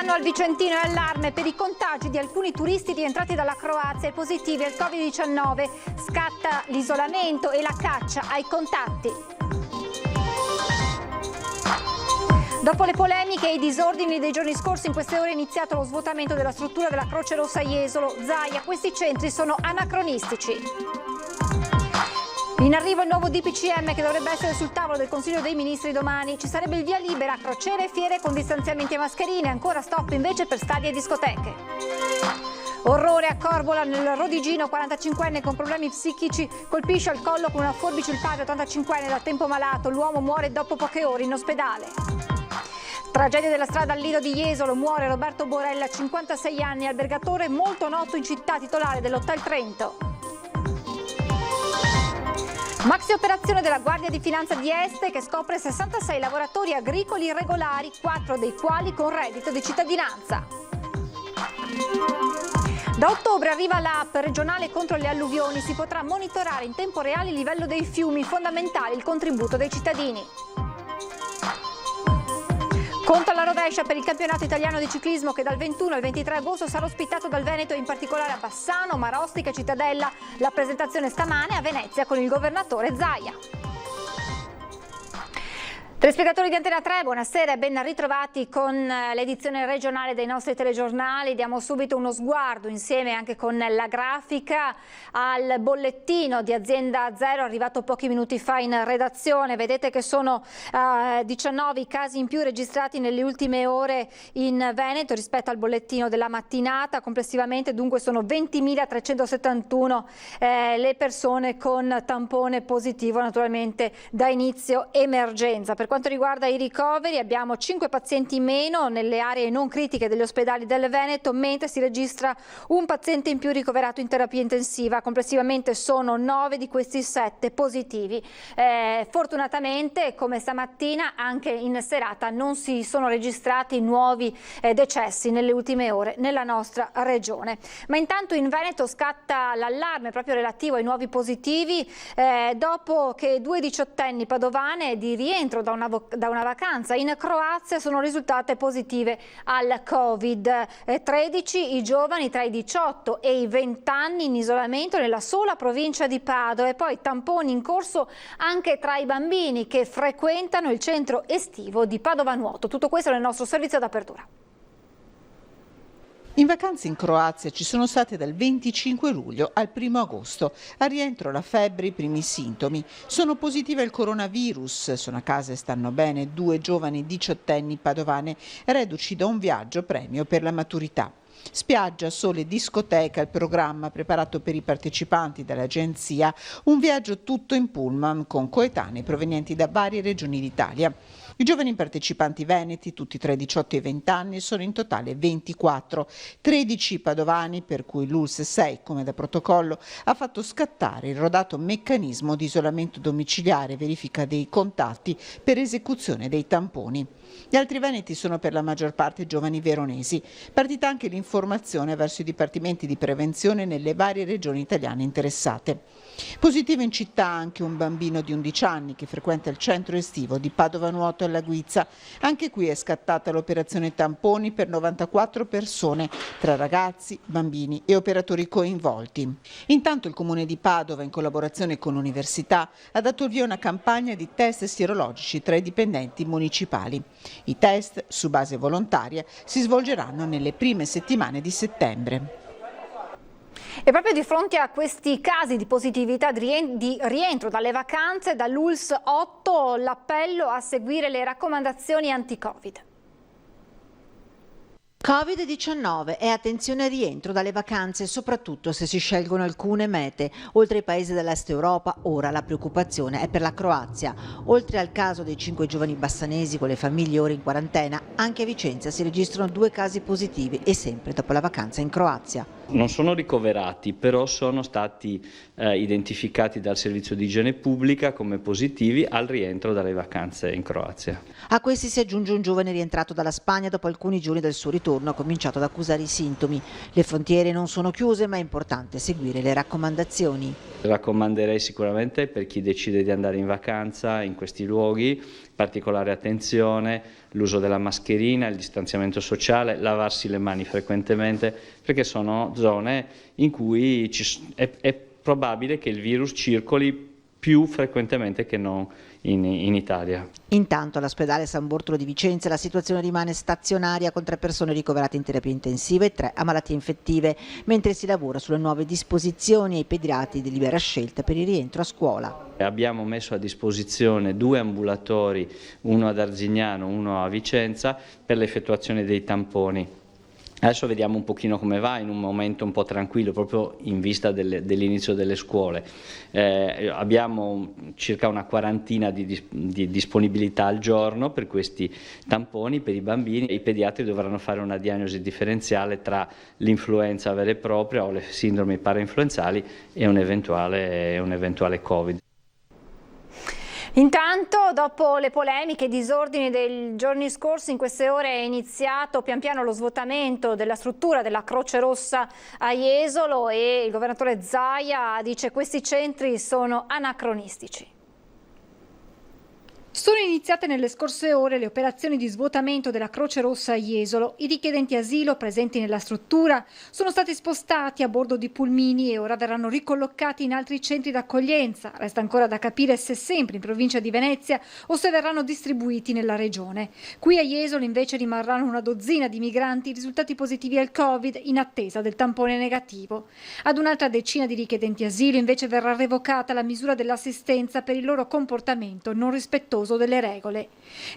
Milano al Vicentino è allarme per i contagi di alcuni turisti rientrati dalla Croazia e positivi al Covid-19. Scatta l'isolamento e la caccia ai contatti. Dopo le polemiche e i disordini dei giorni scorsi, in queste ore è iniziato lo svuotamento della struttura della Croce Rossa Jesolo. Zaia, questi centri sono anacronistici. In arrivo il nuovo DPCM che dovrebbe essere sul tavolo del Consiglio dei Ministri domani. Ci sarebbe il via libera, crociere e fiere con distanziamenti e mascherine, ancora stop invece per stadi e discoteche. Orrore a Corbola, nel Rodigino, 45enne con problemi psichici colpisce al collo con una forbice il padre 85enne da tempo malato. L'uomo muore dopo poche ore in ospedale. Tragedia della strada al Lido di Jesolo, muore Roberto Borella, 56 anni, albergatore molto noto in città, titolare dell'Hotel Trento. Maxi operazione della Guardia di Finanza di Este che scopre 66 lavoratori agricoli irregolari, 4 dei quali con reddito di cittadinanza. Da ottobre arriva l'app regionale contro le alluvioni, si potrà monitorare in tempo reale il livello dei fiumi, fondamentale il contributo dei cittadini. Conto alla rovescia per il campionato italiano di ciclismo che dal 21 al 23 agosto sarà ospitato dal Veneto, in particolare a Bassano, Marostica e Cittadella. La presentazione stamane a Venezia con il governatore Zaia. Telespettatori di Antena 3, buonasera e ben ritrovati con l'edizione regionale dei nostri telegiornali. Diamo subito uno sguardo insieme anche con la grafica al bollettino di Azienda Zero arrivato pochi minuti fa in redazione. Vedete che sono 19 i casi in più registrati nelle ultime ore in Veneto rispetto al bollettino della mattinata. Complessivamente dunque sono 20.371 le persone con tampone positivo, naturalmente da inizio emergenza. Per quanto riguarda i ricoveri abbiamo 5 pazienti in meno nelle aree non critiche degli ospedali del Veneto, mentre si registra un paziente in più ricoverato in terapia intensiva. Complessivamente sono 9 di questi 7 positivi. Fortunatamente, come stamattina, anche in serata non si sono registrati nuovi decessi nelle ultime ore nella nostra regione. Ma intanto in Veneto scatta l'allarme proprio relativo ai nuovi positivi dopo che 2 diciottenni padovane di rientro da una vacanza in Croazia sono risultate positive al Covid. 13 i giovani tra i 18 e i 20 anni in isolamento nella sola provincia di Padova, e poi tamponi in corso anche tra i bambini che frequentano il centro estivo di Padova Nuoto. Tutto questo nel nostro servizio d'apertura. In vacanza in Croazia ci sono state dal 25 luglio al 1 agosto. Al rientro la febbre, i primi sintomi. Sono positive al coronavirus, sono a casa e stanno bene 2 giovani diciottenni padovane reduci da un viaggio premio per la maturità. Spiaggia, sole, discoteca, il programma preparato per i partecipanti dall'agenzia, un viaggio tutto in pullman con coetanei provenienti da varie regioni d'Italia. I giovani partecipanti veneti, tutti tra i 18 e i 20 anni, sono in totale 24, 13 padovani, per cui l'ULSS 6, come da protocollo, ha fatto scattare il rodato meccanismo di isolamento domiciliare e verifica dei contatti per esecuzione dei tamponi. Gli altri veneti sono per la maggior parte giovani veronesi. Partita anche l'informazione verso i dipartimenti di prevenzione nelle varie regioni italiane interessate. Positivo in città anche un bambino di 11 anni che frequenta il centro estivo di Padova Nuoto alla Guizza. Anche qui è scattata l'operazione tamponi per 94 persone, tra ragazzi, bambini e operatori coinvolti. Intanto il Comune di Padova, in collaborazione con l'Università, ha dato il via a una campagna di test sierologici tra i dipendenti municipali. I test, su base volontaria, si svolgeranno nelle prime settimane di settembre. E proprio di fronte a questi casi di positività di rientro dalle vacanze, dall'ULSS 8 l'appello a seguire le raccomandazioni anti-Covid. Covid-19 e attenzione al rientro dalle vacanze, soprattutto se si scelgono alcune mete. Oltre ai paesi dell'Est Europa, ora la preoccupazione è per la Croazia. Oltre al caso dei 5 giovani bassanesi con le famiglie ora in quarantena, anche a Vicenza si registrano 2 casi positivi e sempre dopo la vacanza in Croazia. Non sono ricoverati, però sono stati identificati dal servizio di igiene pubblica come positivi al rientro dalle vacanze in Croazia. A questi si aggiunge un giovane rientrato dalla Spagna dopo alcuni giorni del suo ritorno, ha cominciato ad accusare i sintomi. Le frontiere non sono chiuse, ma è importante seguire le raccomandazioni. Raccomanderei sicuramente per chi decide di andare in vacanza in questi luoghi particolare attenzione, l'uso della mascherina, il distanziamento sociale, lavarsi le mani frequentemente, perché sono zone in cui è probabile che il virus circoli più frequentemente che non in Italia. Intanto all'ospedale San Bortolo di Vicenza la situazione rimane stazionaria con 3 persone ricoverate in terapia intensiva e 3 a malattie infettive, mentre si lavora sulle nuove disposizioni ai pediatri di libera scelta per il rientro a scuola. Abbiamo messo a disposizione 2 ambulatori, uno ad Arzignano, uno a Vicenza, per l'effettuazione dei tamponi. Adesso vediamo un pochino come va in un momento un po' tranquillo, proprio in vista dell'inizio delle scuole. Abbiamo circa una quarantina di disponibilità al giorno per questi tamponi per i bambini. I pediatri dovranno fare una diagnosi differenziale tra l'influenza vera e propria o le sindromi parainfluenzali e un eventuale Covid. Intanto, dopo le polemiche e i disordini dei giorni scorsi, in queste ore è iniziato pian piano lo svuotamento della struttura della Croce Rossa a Jesolo e il governatore Zaia dice che questi centri sono anacronistici. Sono iniziate nelle scorse ore le operazioni di svuotamento della Croce Rossa a Jesolo. I richiedenti asilo presenti nella struttura sono stati spostati a bordo di pulmini e ora verranno ricollocati in altri centri d'accoglienza. Resta ancora da capire se sempre in provincia di Venezia o se verranno distribuiti nella regione. Qui a Jesolo invece rimarranno una dozzina di migranti risultati positivi al Covid in attesa del tampone negativo. Ad un'altra decina di richiedenti asilo invece verrà revocata la misura dell'assistenza per il loro comportamento non rispettoso delle regole.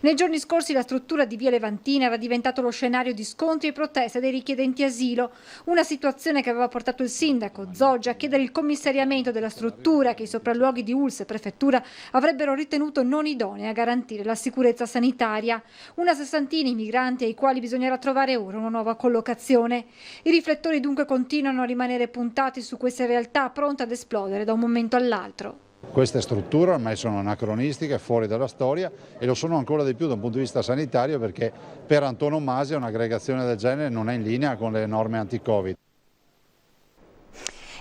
Nei giorni scorsi la struttura di Via Levantina era diventato lo scenario di scontri e proteste dei richiedenti asilo, una situazione che aveva portato il sindaco Zoggia a chiedere il commissariamento della struttura che i sopralluoghi di ULSS e prefettura avrebbero ritenuto non idonea a garantire la sicurezza sanitaria. Una sessantina i migranti ai quali bisognerà trovare ora una nuova collocazione. I riflettori dunque continuano a rimanere puntati su queste realtà pronte ad esplodere da un momento all'altro. Queste strutture ormai sono anacronistiche, fuori dalla storia e lo sono ancora di più da un punto di vista sanitario perché per antonomasia un'aggregazione del genere non è in linea con le norme anti-Covid.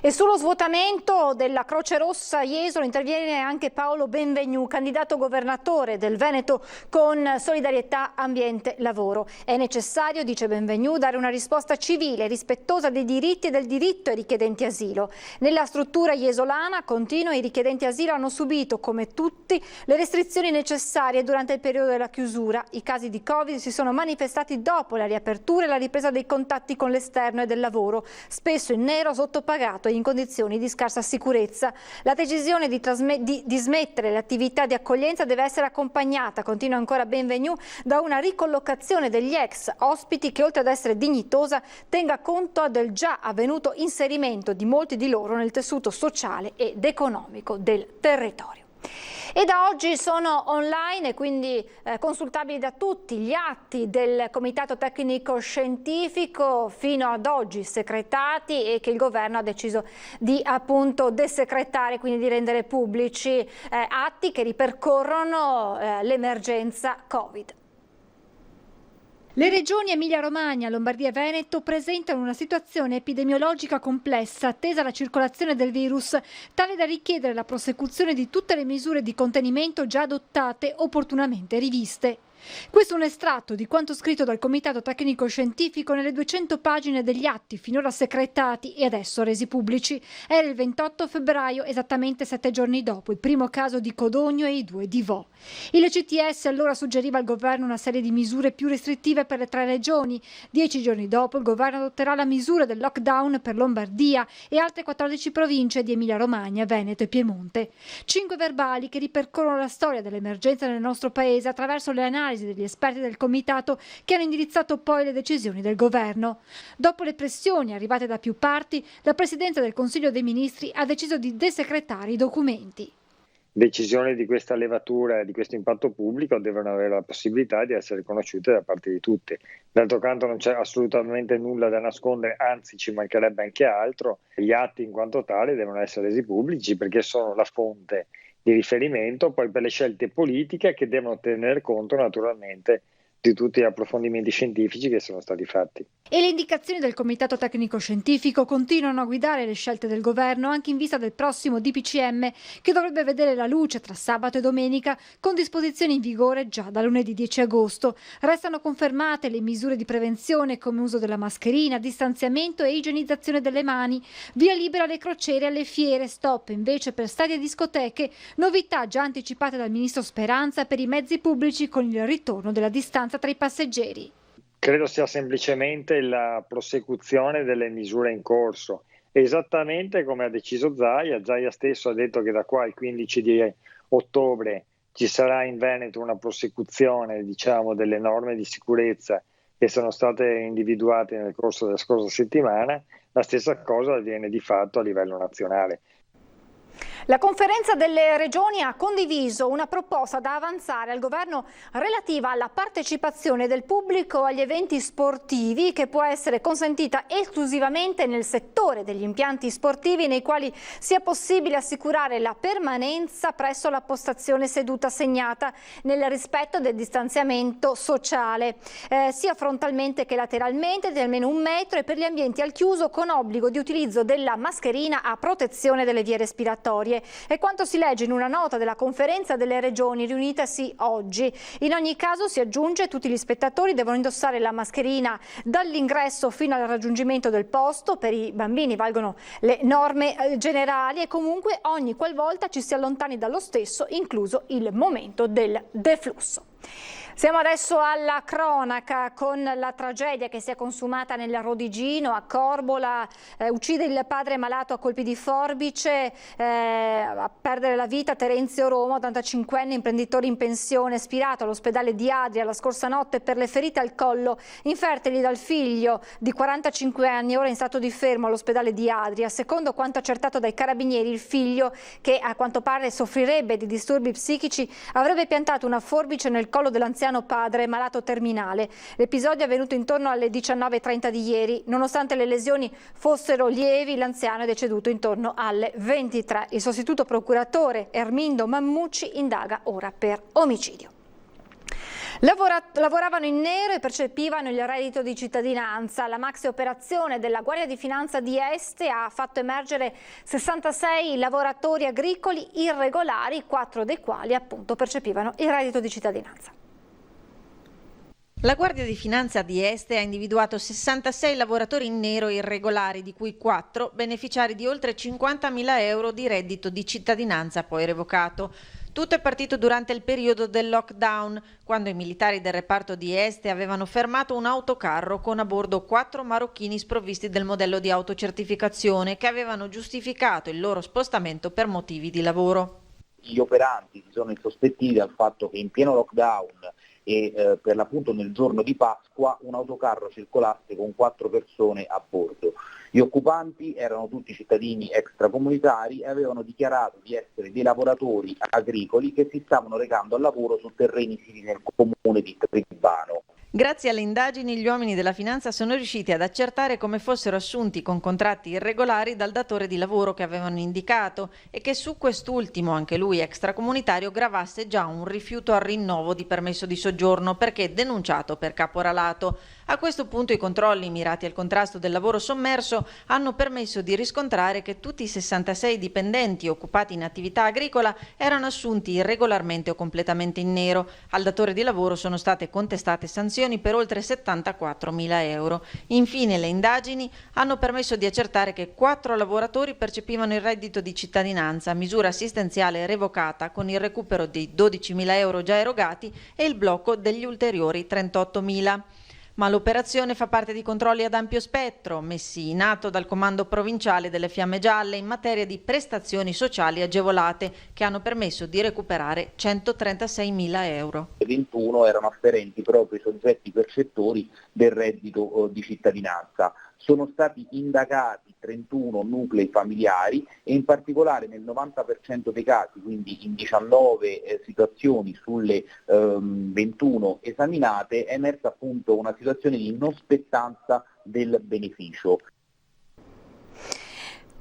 E sullo svuotamento della Croce Rossa a Jesolo interviene anche Paolo Benvenu, candidato governatore del Veneto con Solidarietà Ambiente Lavoro. È necessario, dice Benvenu, dare una risposta civile, rispettosa dei diritti e del diritto ai richiedenti asilo. Nella struttura jesolana, continua, i richiedenti asilo hanno subito, come tutti, le restrizioni necessarie durante il periodo della chiusura. I casi di Covid si sono manifestati dopo la riapertura e la ripresa dei contatti con l'esterno e del lavoro, spesso in nero, sottopagato in condizioni di scarsa sicurezza. La decisione di smettere l'attività di accoglienza deve essere accompagnata, continua ancora Benvenu, da una ricollocazione degli ex ospiti che, oltre ad essere dignitosa, tenga conto del già avvenuto inserimento di molti di loro nel tessuto sociale ed economico del territorio. E da oggi sono online e quindi consultabili da tutti gli atti del Comitato Tecnico Scientifico fino ad oggi secretati e che il governo ha deciso di appunto desecretare, quindi di rendere pubblici atti che ripercorrono l'emergenza Covid. Le regioni Emilia-Romagna, Lombardia e Veneto presentano una situazione epidemiologica complessa, attesa alla circolazione del virus, tale da richiedere la prosecuzione di tutte le misure di contenimento già adottate, opportunamente riviste. Questo è un estratto di quanto scritto dal Comitato Tecnico Scientifico nelle 200 pagine degli atti finora secretati e adesso resi pubblici. Era il 28 febbraio, esattamente 7 giorni dopo il primo caso di Codogno e i 2 di Vo. Il CTS allora suggeriva al governo una serie di misure più restrittive per le 3 regioni. 10 giorni dopo il governo adotterà la misura del lockdown per Lombardia e altre 14 province di Emilia-Romagna, Veneto e Piemonte. 5 verbali che ripercorrono la storia dell'emergenza nel nostro paese attraverso le analisi degli esperti del comitato che hanno indirizzato poi le decisioni del governo. Dopo le pressioni arrivate da più parti, la Presidenza del Consiglio dei Ministri ha deciso di desecretare i documenti. Decisioni di questa levatura e di questo impatto pubblico devono avere la possibilità di essere conosciute da parte di tutti. D'altro canto non c'è assolutamente nulla da nascondere, anzi ci mancherebbe anche altro. Gli atti in quanto tali devono essere resi pubblici perché sono la fonte di riferimento poi per le scelte politiche che devono tener conto naturalmente di tutti gli approfondimenti scientifici che sono stati fatti. E le indicazioni del Comitato Tecnico Scientifico continuano a guidare le scelte del governo anche in vista del prossimo DPCM, che dovrebbe vedere la luce tra sabato e domenica con disposizioni in vigore già da lunedì 10 agosto. Restano confermate le misure di prevenzione come uso della mascherina, distanziamento e igienizzazione delle mani, via libera alle crociere e alle fiere, stop invece per stadi e discoteche, novità già anticipate dal ministro Speranza per i mezzi pubblici con il ritorno della distanza tra i passeggeri. Credo sia semplicemente la prosecuzione delle misure in corso, esattamente come ha deciso Zaia. Zaia stesso ha detto che da qua al 15 di ottobre ci sarà in Veneto una prosecuzione, delle norme di sicurezza che sono state individuate nel corso della scorsa settimana. La stessa cosa avviene di fatto a livello nazionale. La conferenza delle regioni ha condiviso una proposta da avanzare al governo relativa alla partecipazione del pubblico agli eventi sportivi, che può essere consentita esclusivamente nel settore degli impianti sportivi nei quali sia possibile assicurare la permanenza presso la postazione seduta segnata nel rispetto del distanziamento sociale, sia frontalmente che lateralmente di almeno 1 metro, e per gli ambienti al chiuso con obbligo di utilizzo della mascherina a protezione delle vie respiratorie. È quanto si legge in una nota della conferenza delle regioni riunitasi oggi. In ogni caso, si aggiunge, tutti gli spettatori devono indossare la mascherina dall'ingresso fino al raggiungimento del posto. Per i bambini valgono le norme generali e comunque ogni qualvolta ci si allontani dallo stesso, incluso il momento del deflusso. Siamo adesso alla cronaca con la tragedia che si è consumata nel Rodigino, a Corbola. Uccide il padre malato a colpi di forbice, a perdere la vita Terenzio Roma, 85enne imprenditore in pensione, spirato all'ospedale di Adria la scorsa notte per le ferite al collo infertegli dal figlio di 45 anni, ora in stato di fermo all'ospedale di Adria. Secondo quanto accertato dai carabinieri, il figlio, che a quanto pare soffrirebbe di disturbi psichici, avrebbe piantato una forbice nel collo dell'anziano padre malato terminale. L'episodio è avvenuto intorno alle 19:30 di ieri. Nonostante le lesioni fossero lievi, l'anziano è deceduto intorno alle 23. Il sostituto procuratore Ermindo Mammucci indaga ora per omicidio. Lavoravano in nero e percepivano il reddito di cittadinanza. La maxi operazione della Guardia di Finanza di Este ha fatto emergere 66 lavoratori agricoli irregolari, 4 dei quali appunto percepivano il reddito di cittadinanza. La Guardia di Finanza di Este ha individuato 66 lavoratori in nero irregolari, di cui 4 beneficiari di oltre 50.000 euro di reddito di cittadinanza poi revocato. Tutto è partito durante il periodo del lockdown, quando i militari del reparto di Este avevano fermato un autocarro con a bordo 4 marocchini sprovvisti del modello di autocertificazione, che avevano giustificato il loro spostamento per motivi di lavoro. Gli operanti si sono insospettiti al fatto che in pieno lockdown e per l'appunto nel giorno di Pasqua un autocarro circolasse con 4 persone a bordo. Gli occupanti erano tutti cittadini extracomunitari e avevano dichiarato di essere dei lavoratori agricoli che si stavano recando al lavoro su terreni siti nel comune di Tribano. Grazie alle indagini, gli uomini della finanza sono riusciti ad accertare come fossero assunti con contratti irregolari dal datore di lavoro che avevano indicato e che su quest'ultimo, anche lui extracomunitario, gravasse già un rifiuto al rinnovo di permesso di soggiorno perché denunciato per caporalato. A questo punto i controlli mirati al contrasto del lavoro sommerso hanno permesso di riscontrare che tutti i 66 dipendenti occupati in attività agricola erano assunti irregolarmente o completamente in nero. Al datore di lavoro sono state contestate sanzioni per oltre 74.000 euro. Infine le indagini hanno permesso di accertare che 4 lavoratori percepivano il reddito di cittadinanza, misura assistenziale revocata con il recupero dei 12.000 euro già erogati e il blocco degli ulteriori 38.000. Ma l'operazione fa parte di controlli ad ampio spettro, messi in atto dal Comando Provinciale delle Fiamme Gialle in materia di prestazioni sociali agevolate, che hanno permesso di recuperare 136.000 euro. 21 erano afferenti proprio i soggetti percettori del reddito di cittadinanza. Sono stati indagati 31 nuclei familiari e in particolare nel 90% dei casi, quindi in 19 situazioni sulle 21 esaminate, è emersa appunto una situazione di non spettanza del beneficio.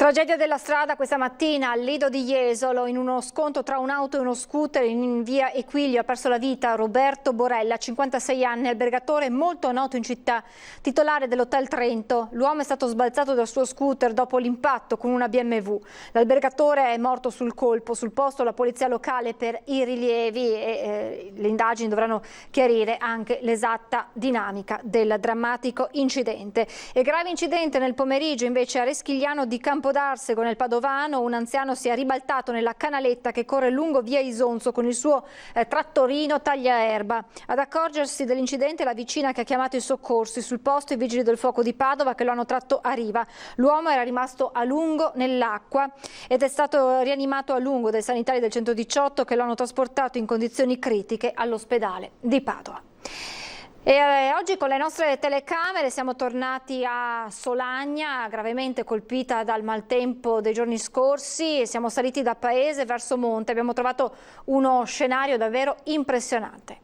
Tragedia della strada questa mattina al Lido di Jesolo, in uno scontro tra un'auto e uno scooter in via Equilio ha perso la vita Roberto Borella, 56 anni, albergatore molto noto in città, titolare dell'Hotel Trento. L'uomo è stato sbalzato dal suo scooter dopo l'impatto con una BMW. L'albergatore è morto sul colpo, sul posto la polizia locale per i rilievi e le indagini dovranno chiarire anche l'esatta dinamica del drammatico incidente. E grave incidente nel pomeriggio invece a Reschigliano di Campodarsego nel Padovano, un anziano si è ribaltato nella canaletta che corre lungo via Isonzo con il suo trattorino tagliaerba. Ad accorgersi dell'incidente la vicina che ha chiamato i soccorsi, sul posto i vigili del fuoco di Padova che lo hanno tratto a riva. L'uomo era rimasto a lungo nell'acqua ed è stato rianimato a lungo dai sanitari del 118 che lo hanno trasportato in condizioni critiche all'ospedale di Padova. E oggi con le nostre telecamere siamo tornati a Solagna, gravemente colpita dal maltempo dei giorni scorsi, e siamo saliti da paese verso monte. Abbiamo trovato uno scenario davvero impressionante.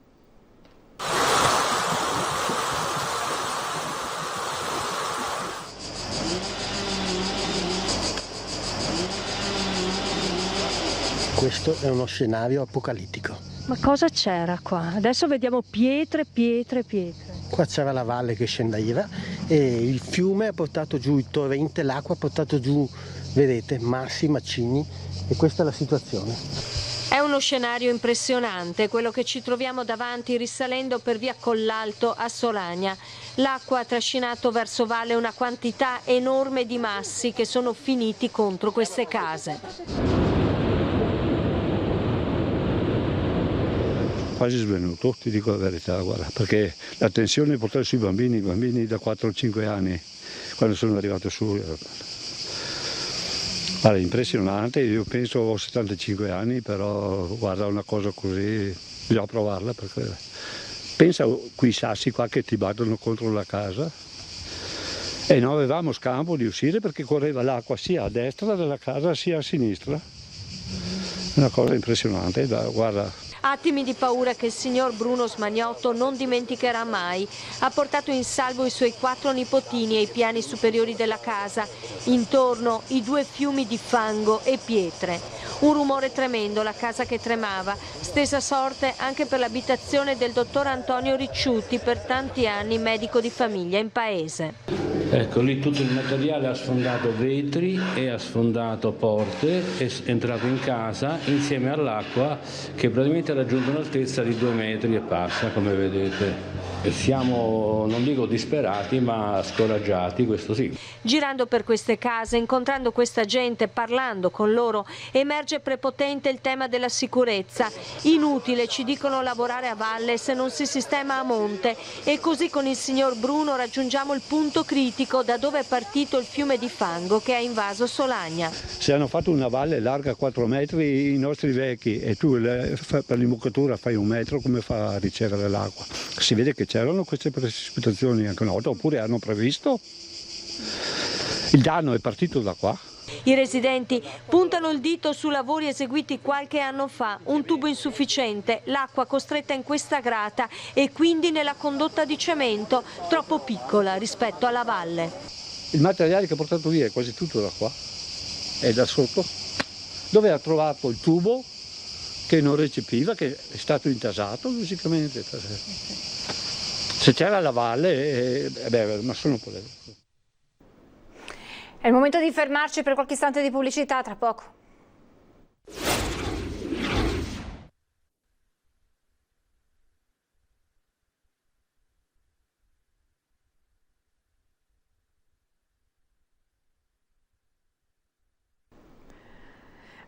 Questo è uno scenario apocalittico. Ma cosa c'era qua? Adesso vediamo pietre. Qua c'era la valle che scendeva e il fiume ha portato giù, il torrente, l'acqua ha portato giù, vedete, massi, macigni, e questa è la situazione. È uno scenario impressionante, quello che ci troviamo davanti risalendo per via Collalto a Solagna. L'acqua ha trascinato verso valle una quantità enorme di massi che sono finiti contro queste case. Quasi svenuto, ti dico la verità, guarda, perché la tensione portata sui bambini da 4-5 anni, quando sono arrivato su, guarda, impressionante. Io penso ho 75 anni, però guarda, una cosa così bisogna provarla, perché pensa quei sassi qua che ti battono contro la casa e non avevamo scampo di uscire perché correva l'acqua sia a destra della casa sia a sinistra. Una cosa impressionante, guarda. Attimi di paura che il signor Bruno Smagnotto non dimenticherà mai. Ha portato in salvo i suoi 4 nipotini ai piani superiori della casa. Intorno i 2 fiumi di fango e pietre. Un rumore tremendo, la casa che tremava. Stessa sorte anche per l'abitazione del dottor Antonio Ricciuti, per tanti anni medico di famiglia in paese. Ecco, lì tutto il materiale ha sfondato vetri e ha sfondato porte, è entrato in casa insieme all'acqua che praticamente ha raggiunto un'altezza di 2 metri e passa, come vedete. E siamo, non dico disperati, ma scoraggiati, questo sì. Girando per queste case, incontrando questa gente, parlando con loro, emerge prepotente il tema della sicurezza. Inutile, ci dicono, lavorare a valle se non si sistema a monte. E così con il signor Bruno raggiungiamo il punto critico da dove è partito il fiume di fango che ha invaso Solagna. Se hanno fatto una valle larga 4 metri i nostri vecchi e tu per l'imboccatura fai 1 metro, come fa a ricevere l'acqua? Si vede che c'erano queste precipitazioni anche una volta, oppure hanno previsto? Il danno è partito da qua. I residenti puntano il dito su lavori eseguiti qualche anno fa, un tubo insufficiente, l'acqua costretta in questa grata e quindi nella condotta di cemento, troppo piccola rispetto alla valle. Il materiale che ha portato via è quasi tutto da qua, è da sotto, dove ha trovato il tubo che non recepiva, che è stato intasato logicamente. Se c'era la valle, ma sono polemico. È il momento di fermarci per qualche istante di pubblicità, tra poco.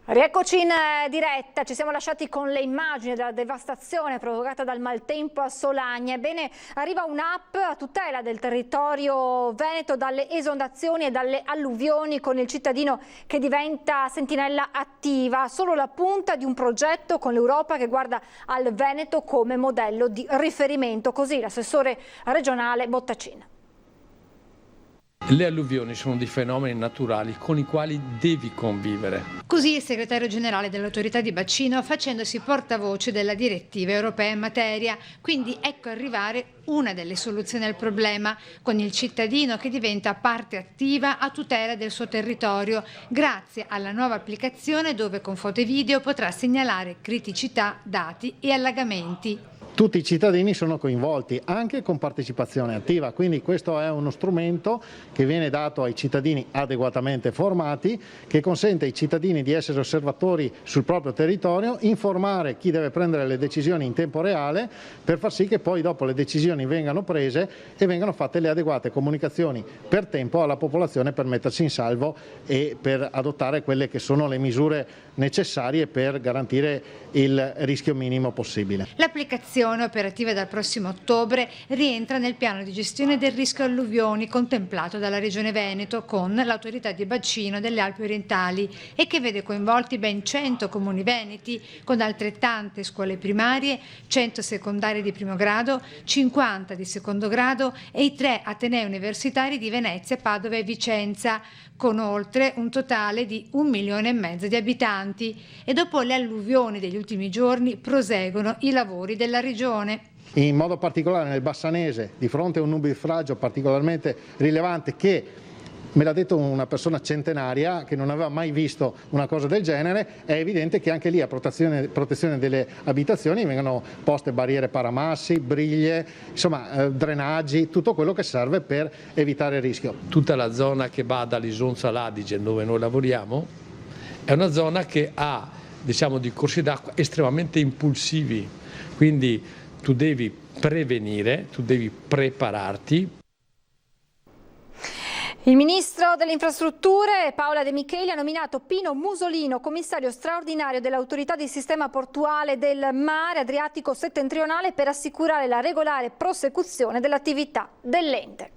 Rieccoci in diretta, ci siamo lasciati con le immagini della devastazione provocata dal maltempo a Solagna. Ebbene, arriva un'app a tutela del territorio veneto dalle esondazioni e dalle alluvioni, con il cittadino che diventa sentinella attiva. Solo la punta di un progetto con l'Europa che guarda al Veneto come modello di riferimento, così l'assessore regionale Bottacin. Le alluvioni sono dei fenomeni naturali con i quali devi convivere. Così il segretario generale dell'autorità di bacino, facendosi portavoce della direttiva europea in materia. Quindi ecco arrivare una delle soluzioni al problema, con il cittadino che diventa parte attiva a tutela del suo territorio, grazie alla nuova applicazione dove con foto e video potrà segnalare criticità, dati e allagamenti. Tutti i cittadini sono coinvolti, anche con partecipazione attiva, quindi questo è uno strumento che viene dato ai cittadini adeguatamente formati, che consente ai cittadini di essere osservatori sul proprio territorio, informare chi deve prendere le decisioni in tempo reale, per far sì che poi dopo le decisioni vengano prese e vengano fatte le adeguate comunicazioni per tempo alla popolazione per mettersi in salvo e per adottare quelle che sono le misure necessarie per garantire il rischio minimo possibile. L'applicazione, operativa dal prossimo ottobre, rientra nel piano di gestione del rischio alluvioni contemplato dalla Regione Veneto con l'autorità di bacino delle Alpi Orientali e che vede coinvolti ben 100 comuni veneti con altrettante scuole primarie, 100 secondarie di primo grado, 50 di secondo grado e i 3 atenei universitari di Venezia, Padova e Vicenza, con oltre un totale di 1,5 milioni di abitanti, e dopo le alluvioni degli ultimi giorni proseguono i lavori della regione. In modo particolare nel Bassanese, di fronte a un nubifragio particolarmente rilevante che, me l'ha detto una persona centenaria che non aveva mai visto una cosa del genere, è evidente che anche lì a protezione delle abitazioni vengono poste barriere paramassi, briglie, insomma drenaggi, tutto quello che serve per evitare il rischio. Tutta la zona che va dall'Isonzo all'Adige, dove noi lavoriamo, è una zona che ha, diciamo, di corsi d'acqua estremamente impulsivi, quindi tu devi prevenire, tu devi prepararti. Il ministro delle infrastrutture Paola De Micheli ha nominato Pino Musolino commissario straordinario dell'autorità di sistema portuale del mare Adriatico settentrionale per assicurare la regolare prosecuzione dell'attività dell'ente.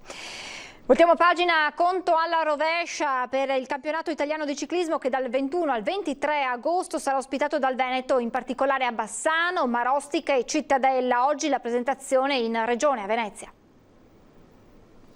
Voltiamo pagina, conto alla rovescia per il campionato italiano di ciclismo che dal 21 al 23 agosto sarà ospitato dal Veneto, in particolare a Bassano, Marostica e Cittadella. Oggi la presentazione in regione a Venezia.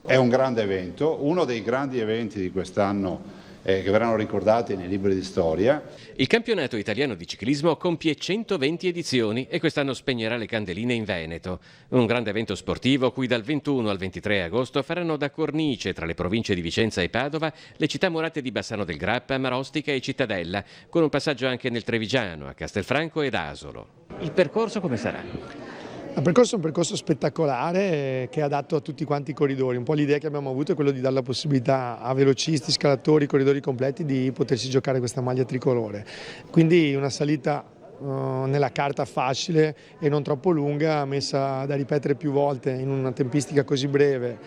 È un grande evento, uno dei grandi eventi di quest'anno che verranno ricordati nei libri di storia. Il campionato italiano di ciclismo compie 120 edizioni e quest'anno spegnerà le candeline in Veneto. Un grande evento sportivo cui dal 21 al 23 agosto faranno da cornice tra le province di Vicenza e Padova le città murate di Bassano del Grappa, Marostica e Cittadella, con un passaggio anche nel Trevigiano, a Castelfranco ed Asolo. Il percorso come sarà? Il percorso è un percorso spettacolare che è adatto a tutti quanti i corridori. Un po' l'idea che abbiamo avuto è quella di dare la possibilità a velocisti, scalatori, corridori completi di potersi giocare questa maglia tricolore. Quindi una salita nella carta facile e non troppo lunga, messa da ripetere più volte in una tempistica così breve,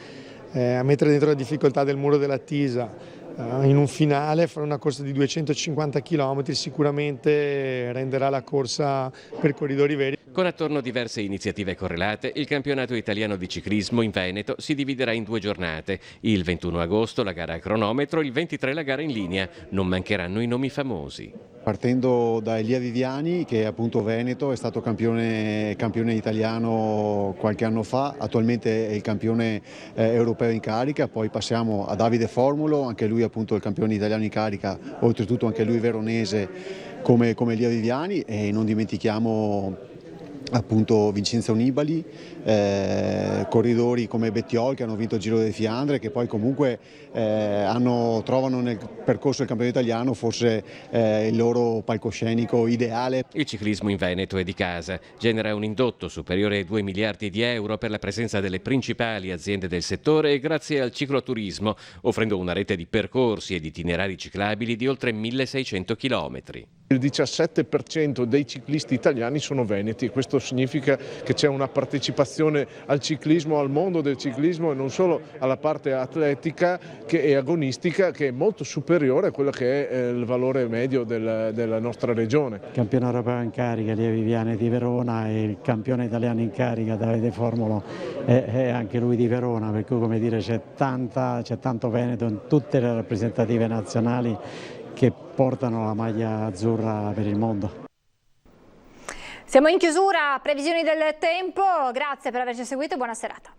a mettere dentro la difficoltà del muro dell'attesa. In un finale fare una corsa di 250 km sicuramente renderà la corsa per corridori veri. Con attorno diverse iniziative correlate, il campionato italiano di ciclismo in Veneto si dividerà in 2 giornate. Il 21 agosto la gara a cronometro, il 23 la gara in linea. Non mancheranno i nomi famosi. Partendo da Elia Viviani, che appunto Veneto è stato campione italiano qualche anno fa, attualmente è il campione europeo in carica. Poi passiamo a Davide Formulo, anche lui appunto il campione italiano in carica, oltretutto anche lui veronese come Elia Viviani, e non dimentichiamo appunto Vincenzo Nibali, corridori come Bettiol che hanno vinto il Giro di Fiandre, che poi comunque trovano nel percorso del campionato italiano forse il loro palcoscenico ideale. Il ciclismo in Veneto è di casa, genera un indotto superiore ai 2 miliardi di euro per la presenza delle principali aziende del settore e grazie al cicloturismo, offrendo una rete di percorsi ed itinerari ciclabili di oltre 1600 chilometri. Il 17% dei ciclisti italiani sono veneti e questo significa che c'è una partecipazione al ciclismo, al mondo del ciclismo e non solo alla parte atletica e agonistica, che è molto superiore a quello che è il valore medio della nostra regione. Il campione europeo in carica Elia Viviani di Verona e il campione italiano in carica Davide Formulo è anche lui di Verona, per cui come dire c'è tanto Veneto in tutte le rappresentative nazionali che portano la maglia azzurra per il mondo. Siamo in chiusura, previsioni del tempo, grazie per averci seguito e buona serata.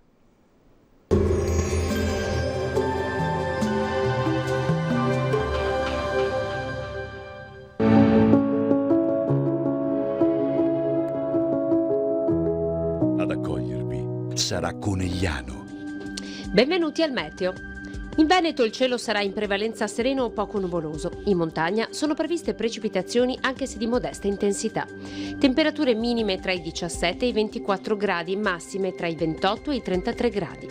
sarà Conegliano. Benvenuti al meteo. In Veneto il cielo sarà in prevalenza sereno o poco nuvoloso. In montagna sono previste precipitazioni anche se di modesta intensità. Temperature minime tra i 17 e i 24 gradi, massime tra i 28 e i 33 gradi.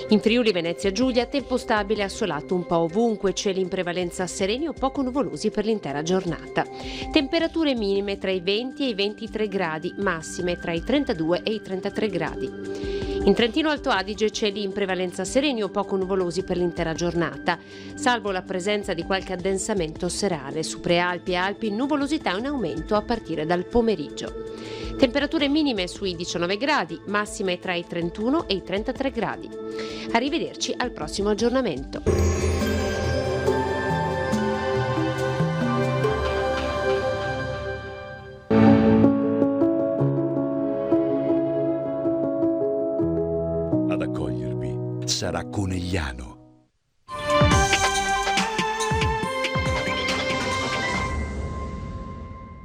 In Friuli Venezia Giulia tempo stabile assolato un po' ovunque, cieli in prevalenza sereni o poco nuvolosi per l'intera giornata. Temperature minime tra i 20 e i 23 gradi, massime tra i 32 e i 33 gradi. In Trentino Alto Adige cieli in prevalenza sereni o poco nuvolosi per l'intera giornata, salvo la presenza di qualche addensamento serale. Su Prealpi e Alpi nuvolosità in aumento a partire dal pomeriggio. Temperature minime sui 19 gradi, massime tra i 31 e i 33 gradi. Arrivederci al prossimo aggiornamento. Ad accogliervi sarà Conegliano.